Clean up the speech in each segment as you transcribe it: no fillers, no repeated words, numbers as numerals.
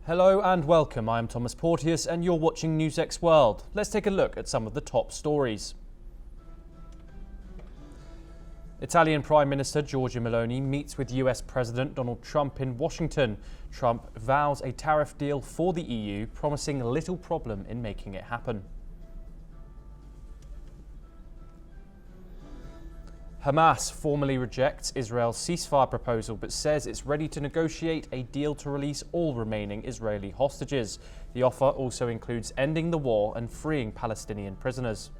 Hello and welcome. I am Thomas Porteous and you're watching NewsX World. Let's take a look at some of the top stories. Italian Prime Minister Giorgia Meloni meets with US President Donald Trump in Washington. Trump vows a tariff deal for the EU, promising little problem in making it happen. Hamas formally rejects Israel's ceasefire proposal but says it's ready to negotiate a deal to release all remaining Israeli hostages. The offer also includes ending the war and freeing Palestinian prisoners.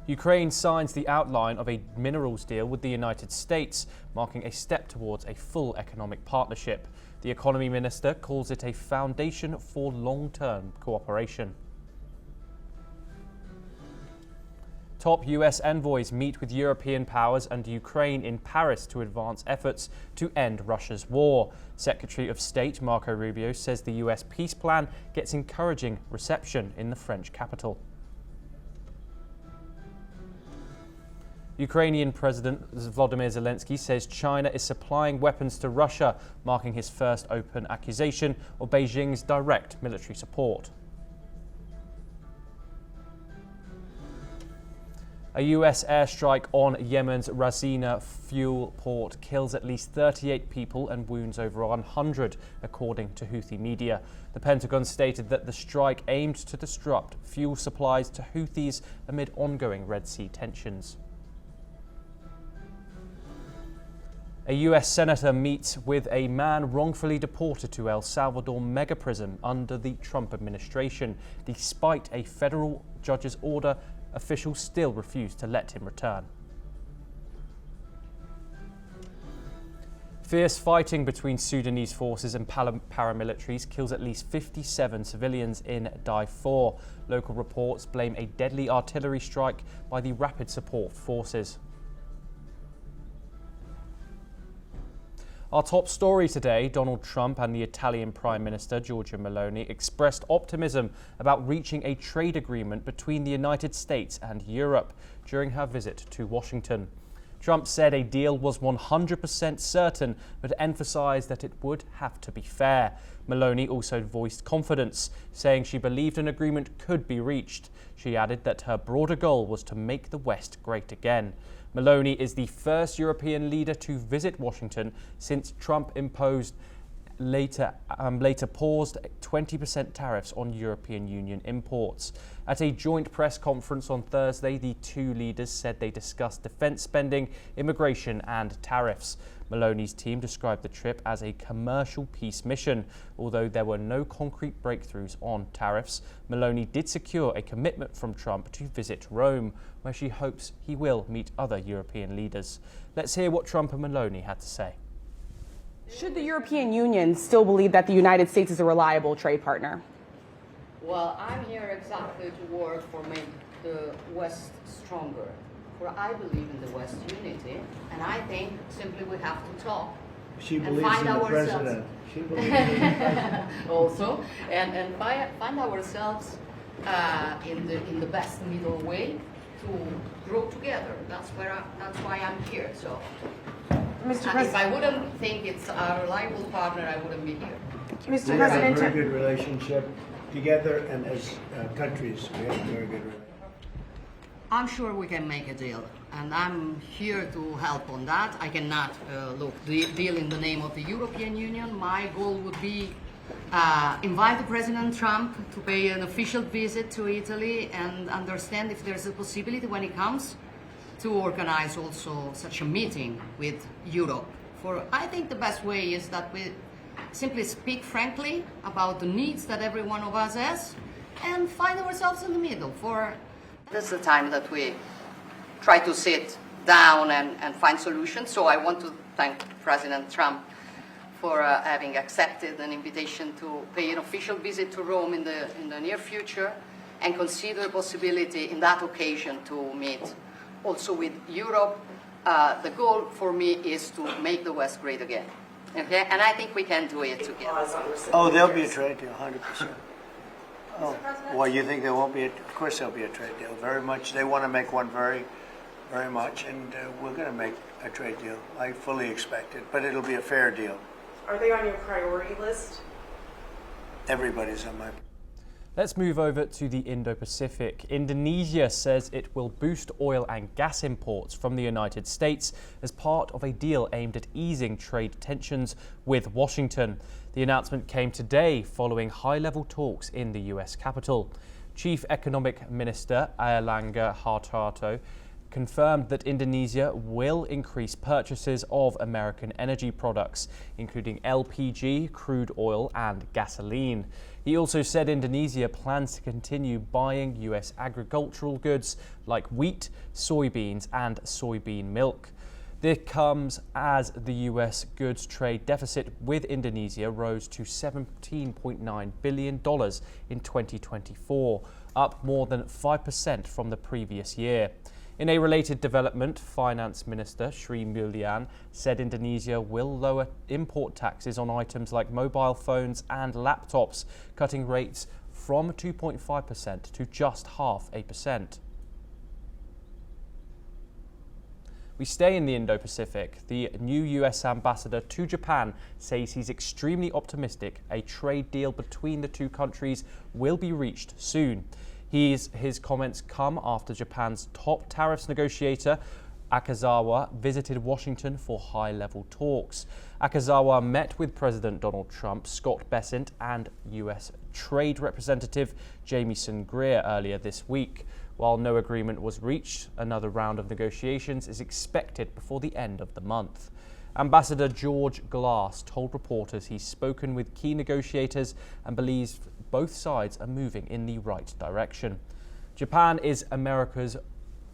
Ukraine signs the outline of a minerals deal with the United States, marking a step towards a full economic partnership. The economy minister calls it a foundation for long-term cooperation. Top US envoys meet with European powers and Ukraine in Paris to advance efforts to end Russia's war. Secretary of State Marco Rubio says the US peace plan gets encouraging reception in the French capital. Ukrainian President Volodymyr Zelensky says China is supplying weapons to Russia, marking his first open accusation of Beijing's direct military support. A US airstrike on Yemen's Razina fuel port kills at least 38 people and wounds over 100, according to Houthi media. The Pentagon stated that the strike aimed to disrupt fuel supplies to Houthis amid ongoing Red Sea tensions. A US senator meets with a man wrongfully deported to El Salvador mega prison under the Trump administration. Despite a federal judge's order, officials still refuse to let him return. Fierce fighting between Sudanese forces and paramilitaries kills at least 57 civilians in Darfur. Local reports blame a deadly artillery strike by the Rapid Support Forces. Our top story today, Donald Trump and the Italian Prime Minister Giorgia Meloni expressed optimism about reaching a trade agreement between the United States and Europe during her visit to Washington. Trump said a deal was 100% certain, but emphasized that it would have to be fair. Meloni also voiced confidence, saying she believed an agreement could be reached. She added that her broader goal was to make the West great again. Meloni is the first European leader to visit Washington since Trump later paused 20% tariffs on European Union imports. At a joint press conference on Thursday, the two leaders said they discussed defense spending, immigration and tariffs. Meloni's team described the trip as a commercial peace mission. Although there were no concrete breakthroughs on tariffs, Meloni did secure a commitment from Trump to visit Rome, where she hopes he will meet other European leaders. Let's hear what Trump and Meloni had to say. Should the European Union still believe that the United States is a reliable trade partner? Well, I'm here exactly to work for make the West stronger. For I believe in the West unity, and I think simply we have to talk. She and believes find in the ourselves. president. She believes in the president. Also, and find ourselves in the best middle way to grow together. That's why I'm here. So. Mr. If I wouldn't think it's a reliable partner, I wouldn't be here. Mr. We have a President, very good relationship together, and as countries, we have a very good relationship. I'm sure we can make a deal, and I'm here to help on that. I cannot deal in the name of the European Union. My goal would be invite the President Trump to pay an official visit to Italy and understand if there's a possibility when he comes to organize also such a meeting with Europe. For I think the best way is that we simply speak frankly about the needs that every one of us has and find ourselves in the middle. For that's the time that we try to sit down and find solutions. So I want to thank President Trump for having accepted an invitation to pay an official visit to Rome in the near future and consider the possibility in that occasion to meet also with Europe. The goal for me is to make the West great again. Okay? And I think we can do it together. Oh, there'll be a trade deal, 100%. Oh, well, you think there won't be? Of course there'll be a trade deal. Very much. They want to make one very, very much, and we're going to make a trade deal. I fully expect it, but it'll be a fair deal. Are they on your priority list? Everybody's on my. Let's move over to the Indo-Pacific. Indonesia says it will boost oil and gas imports from the United States as part of a deal aimed at easing trade tensions with Washington. The announcement came today following high-level talks in the US capital. Chief Economic Minister Airlangga Hartarto confirmed that Indonesia will increase purchases of American energy products, including LPG, crude oil and gasoline. He also said Indonesia plans to continue buying US agricultural goods like wheat, soybeans and soybean milk. This comes as the US goods trade deficit with Indonesia rose to $17.9 billion in 2024, up more than 5% from the previous year. In a related development, Finance Minister Sri Mulyani said Indonesia will lower import taxes on items like mobile phones and laptops, cutting rates from 2.5% to just 0.5%. We stay in the Indo-Pacific. The new US ambassador to Japan says he's extremely optimistic a trade deal between the two countries will be reached soon. His comments come after Japan's top tariffs negotiator, Akazawa, visited Washington for high-level talks. Akazawa met with President Donald Trump, Scott Bessent, and US Trade Representative Jamieson Greer earlier this week. While no agreement was reached, another round of negotiations is expected before the end of the month. Ambassador George Glass told reporters he's spoken with key negotiators and believes both sides are moving in the right direction. Japan is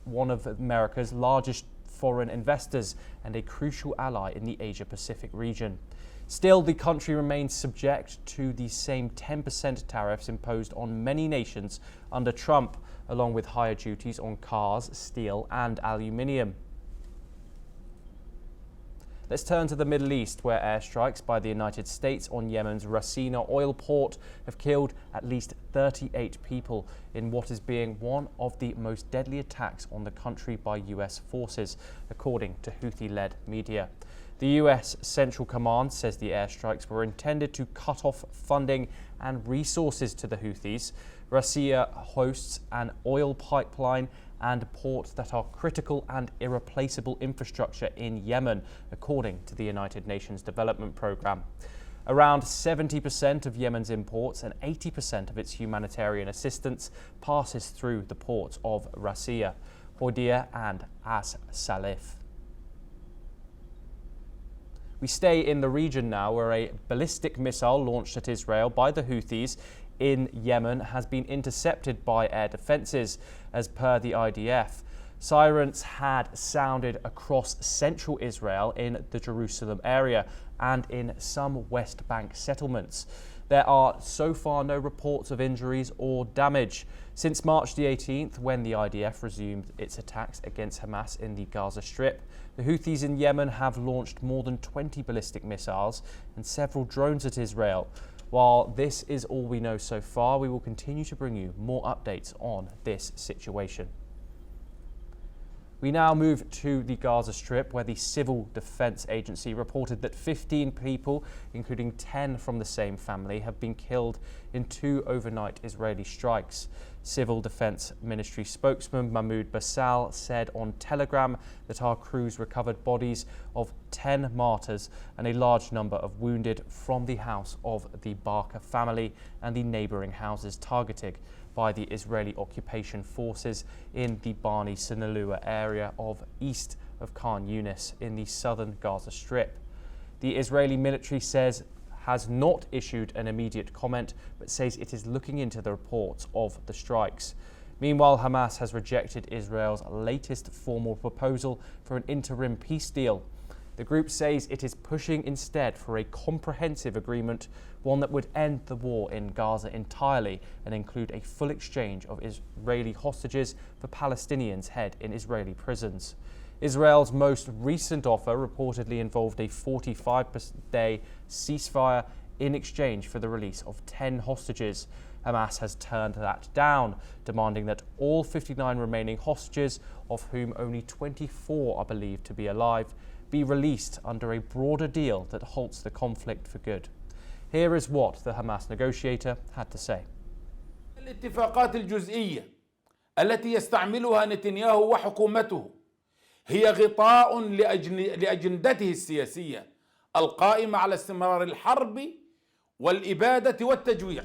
one of America's largest foreign investors and a crucial ally in the Asia-Pacific region. Still, the country remains subject to the same 10% tariffs imposed on many nations under Trump, along with higher duties on cars, steel and aluminium. Let's turn to the Middle East, where airstrikes by the United States on Yemen's Rasina oil port have killed at least 38 people in what is being one of the most deadly attacks on the country by US forces, according to Houthi-led media. The US Central Command says the airstrikes were intended to cut off funding and resources to the Houthis. Rasina hosts an oil pipeline and port that are critical and irreplaceable infrastructure in Yemen, according to the United Nations Development Programme. Around 70% of Yemen's imports and 80% of its humanitarian assistance passes through the ports of Rasina, Hodeida and As Salif. We stay in the region now, where a ballistic missile launched at Israel by the Houthis in Yemen has been intercepted by air defences, as per the IDF. Sirens had sounded across central Israel in the Jerusalem area and in some West Bank settlements. There are so far no reports of injuries or damage. Since March the 18th, when the IDF resumed its attacks against Hamas in the Gaza Strip, the Houthis in Yemen have launched more than 20 ballistic missiles and several drones at Israel. While this is all we know so far, we will continue to bring you more updates on this situation. We now move to the Gaza Strip, where the Civil Defense Agency reported that 15 people, including 10 from the same family, have been killed in 2 overnight Israeli strikes. Civil Defense Ministry spokesman Mahmoud Basal said on Telegram that our crews recovered bodies of 10 martyrs and a large number of wounded from the house of the Barker family and the neighbouring houses targeted by the Israeli occupation forces in the Bani Sinaloa area of east of Khan Yunis in the southern Gaza Strip. The Israeli military has not issued an immediate comment, but says it is looking into the reports of the strikes. Meanwhile, Hamas has rejected Israel's latest formal proposal for an interim peace deal. The group says it is pushing instead for a comprehensive agreement, one that would end the war in Gaza entirely and include a full exchange of Israeli hostages for Palestinians held in Israeli prisons. Israel's most recent offer reportedly involved a 45-day ceasefire in exchange for the release of 10 hostages. Hamas has turned that down, demanding that all 59 remaining hostages, of whom only 24 are believed to be alive, be released under a broader deal that halts the conflict for good. Here is what the Hamas negotiator had to say. الاتفاقات الجزئية التي يستعملها نتنياهو وحكومته هي غطاء لأجندته السياسية القائمة على استمرار الحرب والإبادة والتجويع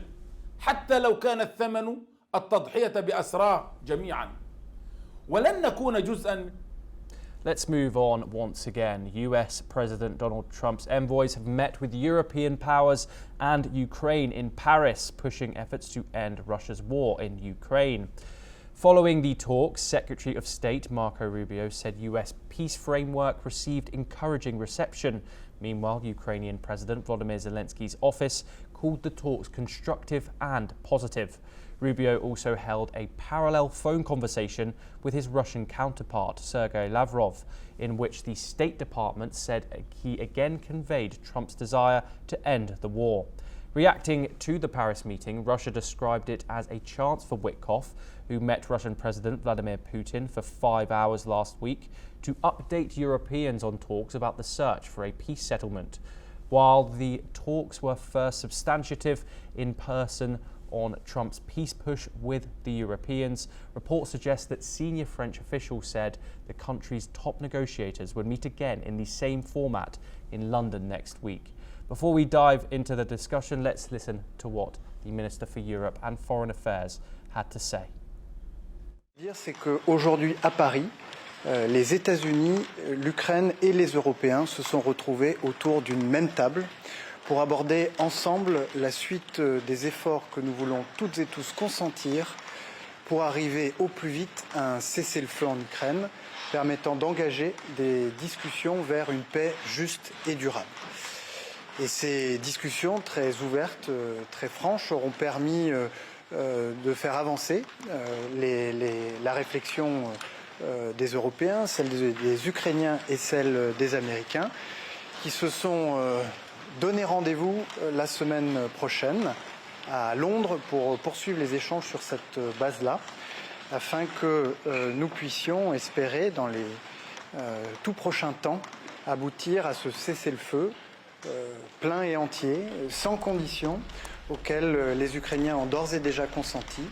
حتى لو كان الثمن التضحية بأسرى جميعا ولن نكون جزءا. Let's move on once again. US President Donald Trump's envoys have met with European powers and Ukraine in Paris, pushing efforts to end Russia's war in Ukraine. Following the talks, Secretary of State Marco Rubio said US peace framework received encouraging reception. Meanwhile, Ukrainian President Volodymyr Zelensky's office called the talks constructive and positive. Rubio also held a parallel phone conversation with his Russian counterpart, Sergei Lavrov, in which the State Department said he again conveyed Trump's desire to end the war. Reacting to the Paris meeting, Russia described it as a chance for Witkoff, who met Russian President Vladimir Putin for 5 hours last week, to update Europeans on talks about the search for a peace settlement. While the talks were first substantive in person on Trump's peace push with the Europeans, reports suggest that senior French officials said the country's top negotiators would meet again in the same format in London next week. Before we dive into the discussion, let's listen to what the Minister for Europe and Foreign Affairs had to say. C'est qu'aujourd'hui à Paris, les États-Unis, l'Ukraine et les Européens se sont retrouvés autour d'une même table pour aborder ensemble la suite des efforts que nous voulons toutes et tous consentir pour arriver au plus vite à un cessez-le-feu en Ukraine, permettant d'engager des discussions vers une paix juste et durable. Et ces discussions très ouvertes, très franches, auront permis de faire avancer la réflexion des Européens, celle des Ukrainiens et celle des Américains, qui se sont donné rendez-vous la semaine prochaine à Londres pour poursuivre les échanges sur cette base-là, afin que nous puissions espérer dans les tout prochains temps aboutir à ce cessez-le-feu plein et entier, sans condition, auquel les Ukrainiens ont d'ores et déjà consenti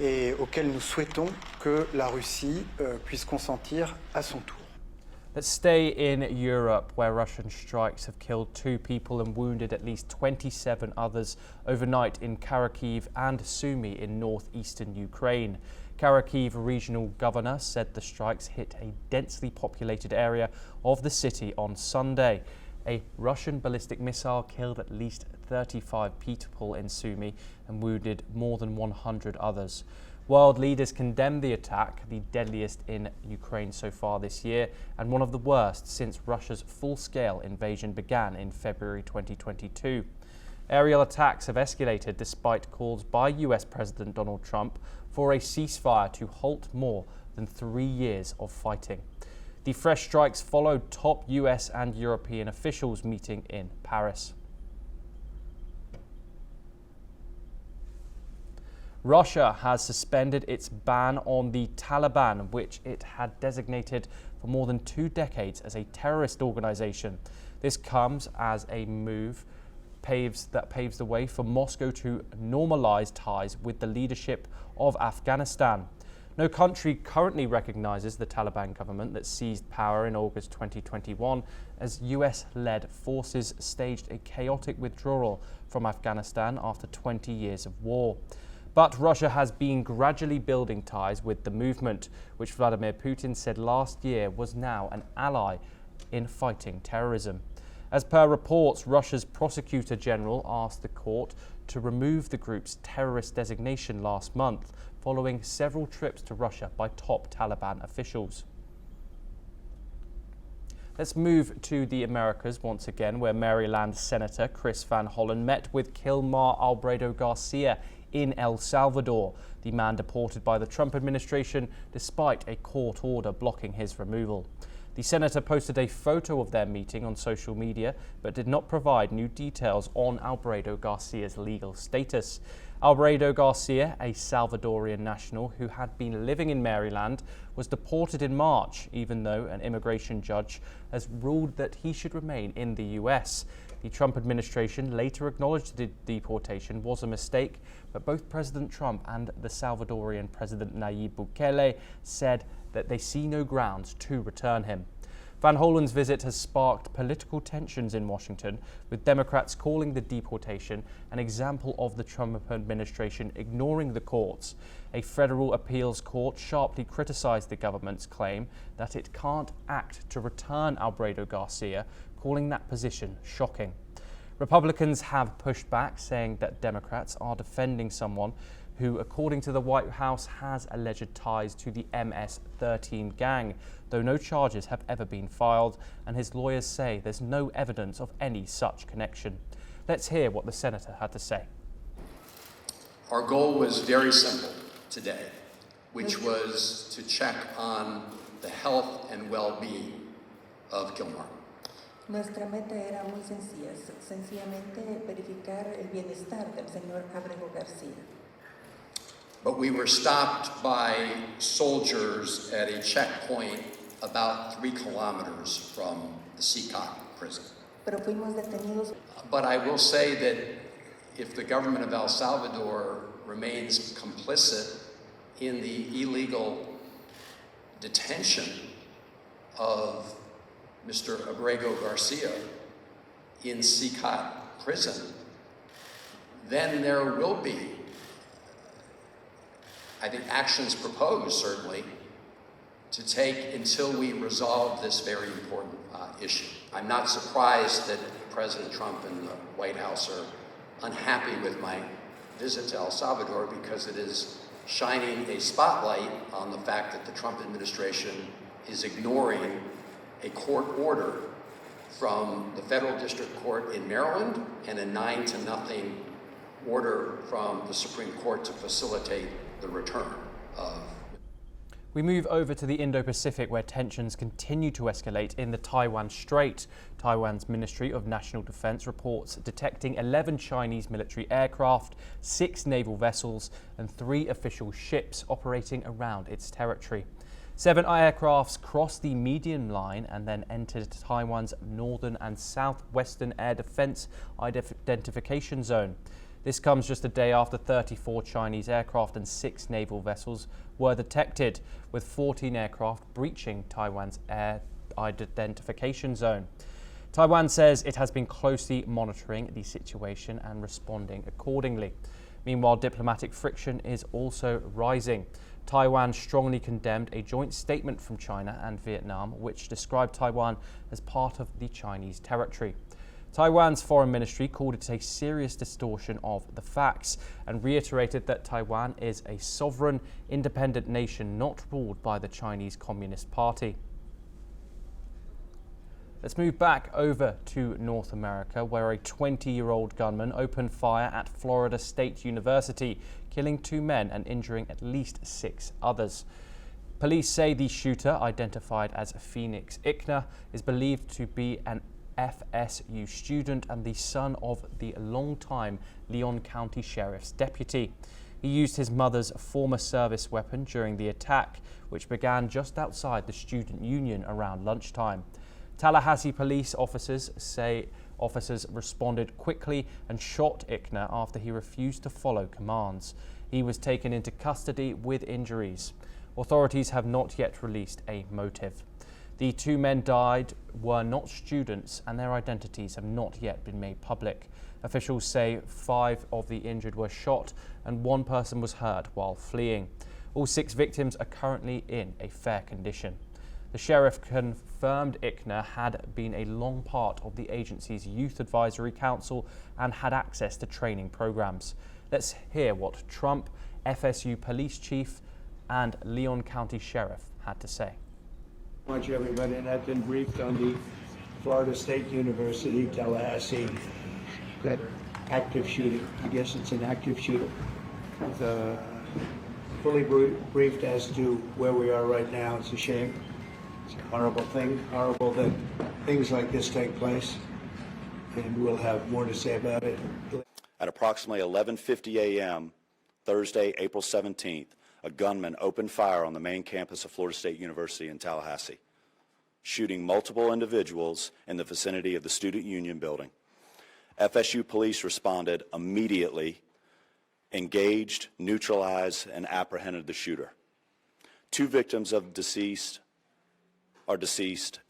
et auquel nous souhaitons que la Russie puisse consentir à son tour. Let's stay in Europe, where Russian strikes have killed 2 people and wounded at least 27 others overnight in Kharkiv and Sumy in northeastern Ukraine. Kharkiv regional governor said the strikes hit a densely populated area of the city on Sunday. A Russian ballistic missile killed at least 35 people in Sumy and wounded more than 100 others. World leaders condemned the attack, the deadliest in Ukraine so far this year, and one of the worst since Russia's full-scale invasion began in February 2022. Aerial attacks have escalated despite calls by US President Donald Trump for a ceasefire to halt more than 3 years of fighting. The fresh strikes followed top US and European officials meeting in Paris. Russia has suspended its ban on the Taliban, which it had designated for more than 2 decades as a terrorist organization. This comes as a move that paves the way for Moscow to normalize ties with the leadership of Afghanistan. No country currently recognizes the Taliban government that seized power in August 2021 as US-led forces staged a chaotic withdrawal from Afghanistan after 20 years of war. But Russia has been gradually building ties with the movement, which Vladimir Putin said last year was now an ally in fighting terrorism. As per reports, Russia's prosecutor general asked the court to remove the group's terrorist designation last month, following several trips to Russia by top Taliban officials. Let's move to the Americas once again, where Maryland Senator Chris Van Hollen met with Kilmar Albrado Garcia in El Salvador, the man deported by the Trump administration despite a court order blocking his removal. The senator posted a photo of their meeting on social media, but did not provide new details on Alfredo Garcia's legal status. Alfredo Garcia, a Salvadorian national who had been living in Maryland, was deported in March, even though an immigration judge has ruled that he should remain in the US. The Trump administration later acknowledged the deportation was a mistake, but both President Trump and the Salvadorian President Nayib Bukele said that they see no grounds to return him. Van Hollen's visit has sparked political tensions in Washington, with Democrats calling the deportation an example of the Trump administration ignoring the courts. A federal appeals court sharply criticized the government's claim that it can't act to return Alfredo Garcia, calling that position shocking. Republicans have pushed back, saying that Democrats are defending someone who, according to the White House, has alleged ties to the MS-13 gang, though no charges have ever been filed, and his lawyers say there's no evidence of any such connection. Let's hear what the senator had to say. Our goal was very simple today, which was to check on the health and well-being of Gilmore. Nuestra meta era muy sencilla, sencillamente verificar el bienestar del señor Abrego García. But we were stopped by soldiers at a checkpoint about 3 kilometers from the Sikot prison. Pero fuimos detenidos. But I will say that if the government of El Salvador remains complicit in the illegal detention of Mr. Abrego Garcia in Sikot prison, then there will be, I think, actions proposed, certainly, to take until we resolve this very important issue. I'm not surprised that President Trump and the White House are unhappy with my visit to El Salvador, because it is shining a spotlight on the fact that the Trump administration is ignoring a court order from the federal district court in Maryland and a 9-0 order from the Supreme Court to facilitate the return of. We move over to the Indo-Pacific, where tensions continue to escalate in the Taiwan Strait. Taiwan's Ministry of National Defense reports detecting 11 Chinese military aircraft, 6 naval vessels, and 3 official ships operating around its territory. 7 aircrafts crossed the median line and then entered Taiwan's northern and southwestern air defense identification zone. This comes just a day after 34 Chinese aircraft and 6 naval vessels were detected, with 14 aircraft breaching Taiwan's air identification zone. Taiwan says it has been closely monitoring the situation and responding accordingly. Meanwhile, diplomatic friction is also rising. Taiwan strongly condemned a joint statement from China and Vietnam, which described Taiwan as part of the Chinese territory. Taiwan's foreign ministry called it a serious distortion of the facts and reiterated that Taiwan is a sovereign, independent nation not ruled by the Chinese Communist Party. Let's move back over to North America, where a 20-year-old gunman opened fire at Florida State University, killing 2 men and injuring at least 6 others. Police say the shooter, identified as Phoenix Ickner, is believed to be an FSU student and the son of the longtime Leon County Sheriff's deputy. He used his mother's former service weapon during the attack, which began just outside the student union around lunchtime. Tallahassee police officers say officers responded quickly and shot Ickner after he refused to follow commands. He was taken into custody with injuries. Authorities have not yet released a motive. The 2 men died were not students, and their identities have not yet been made public. Officials say 5 of the injured were shot and 1 person was hurt while fleeing. All 6 victims are currently in a fair condition. The sheriff confirmed Ickner had been a long part of the agency's Youth Advisory Council and had access to training programs. Let's hear what Trump, FSU police chief, and Leon County sheriff had to say. Much everybody, and I've been briefed on the Florida State University, Tallahassee, that active shooting. I guess it's an active shooting. Fully briefed as to where we are right now. It's a shame. It's a horrible thing, horrible that things like this take place, and we'll have more to say about it. At approximately 11:50 a.m. Thursday, April 17th, a gunman opened fire on the main campus of Florida State University in Tallahassee, shooting multiple individuals in the vicinity of the Student Union building. FSU police responded immediately, engaged, neutralized, and apprehended the shooter. 2 victims are deceased,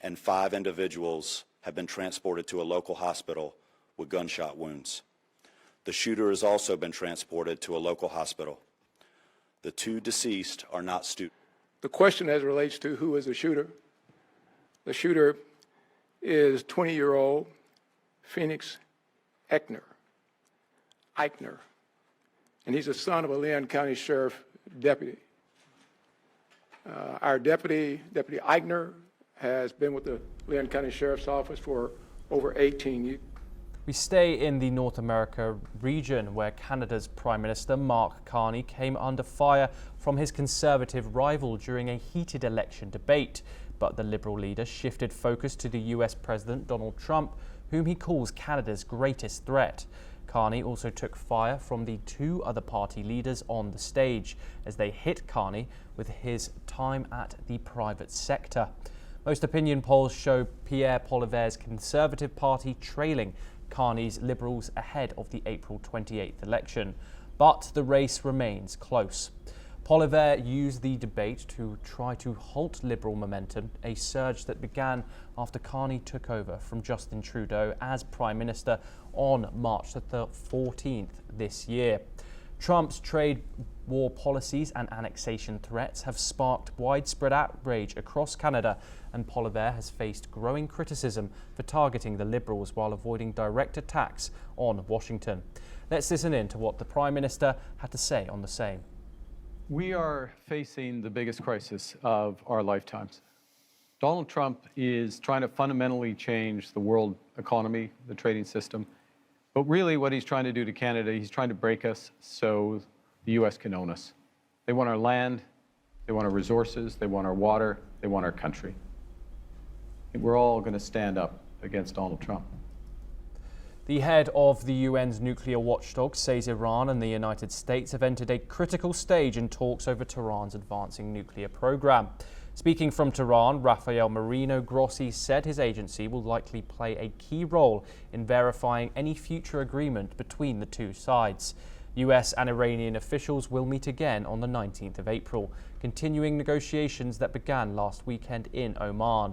and 5 individuals have been transported to a local hospital with gunshot wounds. The shooter has also been transported to a local hospital. The 2 deceased are not students. The question as it relates to who is the shooter is 20-year-old Phoenix Eichner, and he's the son of a Leon County Sheriff deputy. Our Deputy Eichner, has been with the Leon County Sheriff's Office for over 18 years. We stay in the North America region, where Canada's Prime Minister Mark Carney came under fire from his Conservative rival during a heated election debate. But the Liberal leader shifted focus to the US President Donald Trump, whom he calls Canada's greatest threat. Carney also took fire from the 2 other party leaders on the stage as they hit Carney with his time at the private sector. Most opinion polls show Pierre Poilievre's Conservative Party trailing Carney's Liberals ahead of the April 28th election. But the race remains close. Poilievre used the debate to try to halt Liberal momentum, a surge that began after Carney took over from Justin Trudeau as Prime Minister on March the 14th this year. Trump's trade war policies and annexation threats have sparked widespread outrage across Canada, and Poilievre has faced growing criticism for targeting the Liberals while avoiding direct attacks on Washington. Let's listen in to what the Prime Minister had to say on the same. We are facing the biggest crisis of our lifetimes. Donald Trump is trying to fundamentally change the world economy, the trading system. But really what he's trying to do to Canada, he's trying to break us so the U.S. can own us. They want our land, they want our resources, they want our water, they want our country. And we're all going to stand up against Donald Trump. The head of the UN's nuclear watchdog says Iran and the United States have entered a critical stage in talks over Tehran's advancing nuclear program. Speaking from Tehran, Rafael Grossi said his agency will likely play a key role in verifying any future agreement between the 2 sides. US and Iranian officials will meet again on the 19th of April, continuing negotiations that began last weekend in Oman.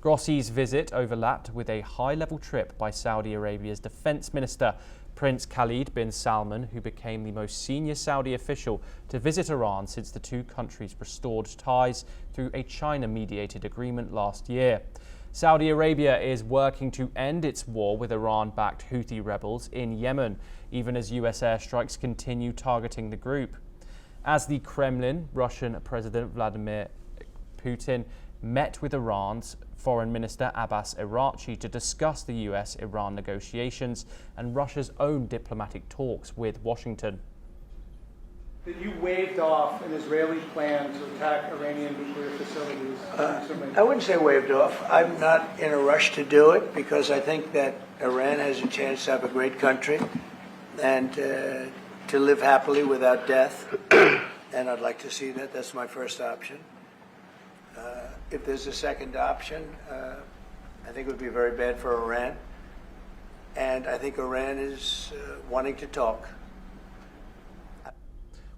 Grossi's visit overlapped with a high-level trip by Saudi Arabia's defense minister, Prince Khalid bin Salman, who became the most senior Saudi official to visit Iran since the 2 countries restored ties through a China-mediated agreement last year. Saudi Arabia is working to end its war with Iran-backed Houthi rebels in Yemen, even as US airstrikes continue targeting the group. As the Kremlin, Russian President Vladimir Putin met with Iran's Foreign Minister Abbas Araghchi to discuss the US-Iran negotiations and Russia's own diplomatic talks with Washington. That you waved off an Israeli plan to attack Iranian nuclear facilities. I wouldn't say waved off. I'm not in a rush to do it because I think that Iran has a chance to have a great country and to live happily without death. And I'd like to see that. That's my first option. If there's a second option, I think it would be very bad for Iran. And I think Iran is wanting to talk.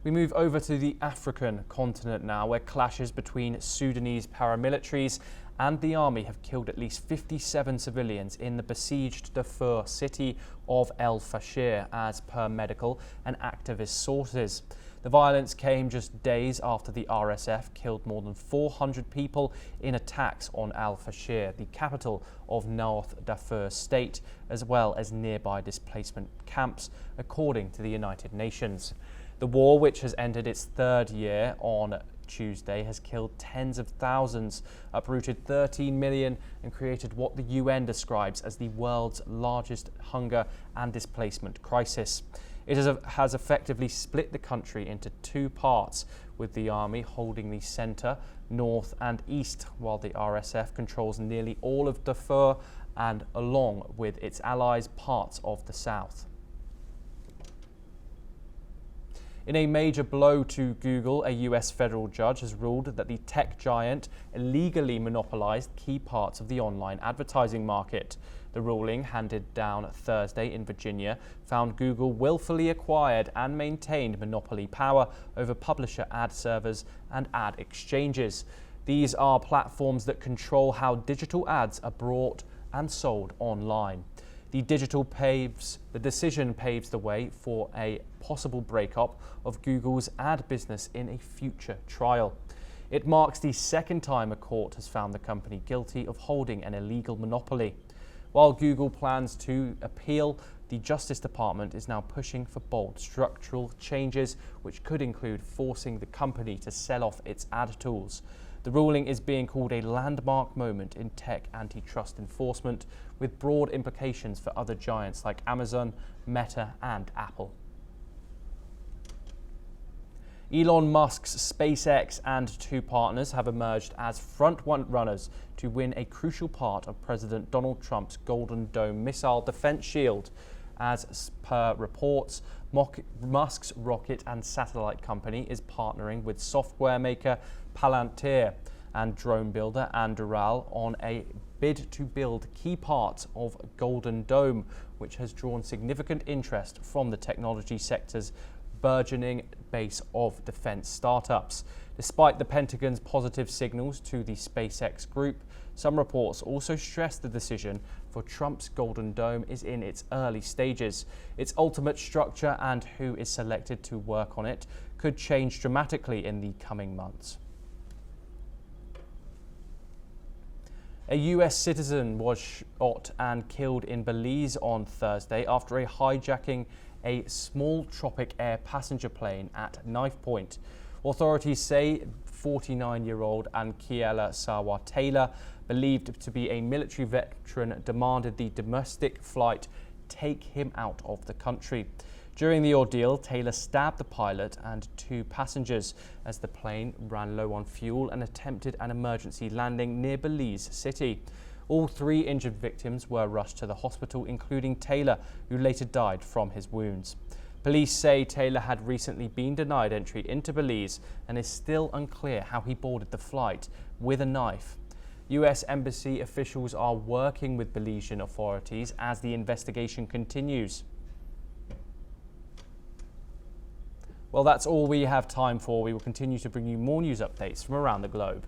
We move over to the African continent now, where clashes between Sudanese paramilitaries and the army have killed at least 57 civilians in the besieged Darfur city of El Fasher, as per medical and activist sources. The violence came just days after the RSF killed more than 400 people in attacks on Al Fasher, the capital of North Darfur state, as well as nearby displacement camps, according to the United Nations. The war, which has entered its 3rd year on Tuesday, has killed tens of thousands, uprooted 13 million, and created what the UN describes as the world's largest hunger and displacement crisis. It has effectively split the country into two parts, with the army holding the centre, north and east, while the RSF controls nearly all of Darfur and, along with its allies, parts of the south. In a major blow to Google, a US federal judge has ruled that the tech giant illegally monopolized key parts of the online advertising market. The ruling, handed down Thursday in Virginia, found Google willfully acquired and maintained monopoly power over publisher ad servers and ad exchanges. These are platforms that control how digital ads are brought and sold online. The decision paves the way for a possible breakup of Google's ad business in a future trial. It marks the second time a court has found the company guilty of holding an illegal monopoly. While Google plans to appeal, the Justice Department is now pushing for bold structural changes, which could include forcing the company to sell off its ad tools. The ruling is being called a landmark moment in tech antitrust enforcement, with broad implications for other giants like Amazon, Meta, and Apple. Elon Musk's SpaceX and two partners have emerged as front runners to win a crucial part of President Donald Trump's Golden Dome missile defense shield. As per reports, Musk's rocket and satellite company is partnering with software maker Palantir and drone builder Anduril on a bid to build key parts of Golden Dome, which has drawn significant interest from the technology sector's burgeoning base of defense startups. Despite the Pentagon's positive signals to the SpaceX group, some reports also stress the decision for Trump's Golden Dome is in its early stages. Its ultimate structure and who is selected to work on it could change dramatically in the coming months. A US citizen was shot and killed in Belize on Thursday after a hijacking a small Tropic Air passenger plane at knife point. Authorities say 49-year-old Ankiela Sawa Taylor, believed to be a military veteran, demanded the domestic flight take him out of the country. During the ordeal, Taylor stabbed the pilot and two passengers as the plane ran low on fuel and attempted an emergency landing near Belize City. All three injured victims were rushed to the hospital, including Taylor, who later died from his wounds. Police say Taylor had recently been denied entry into Belize and is still unclear how he boarded the flight with a knife. US embassy officials are working with Belizean authorities as the investigation continues. Well, that's all we have time for. We will continue to bring you more news updates from around the globe.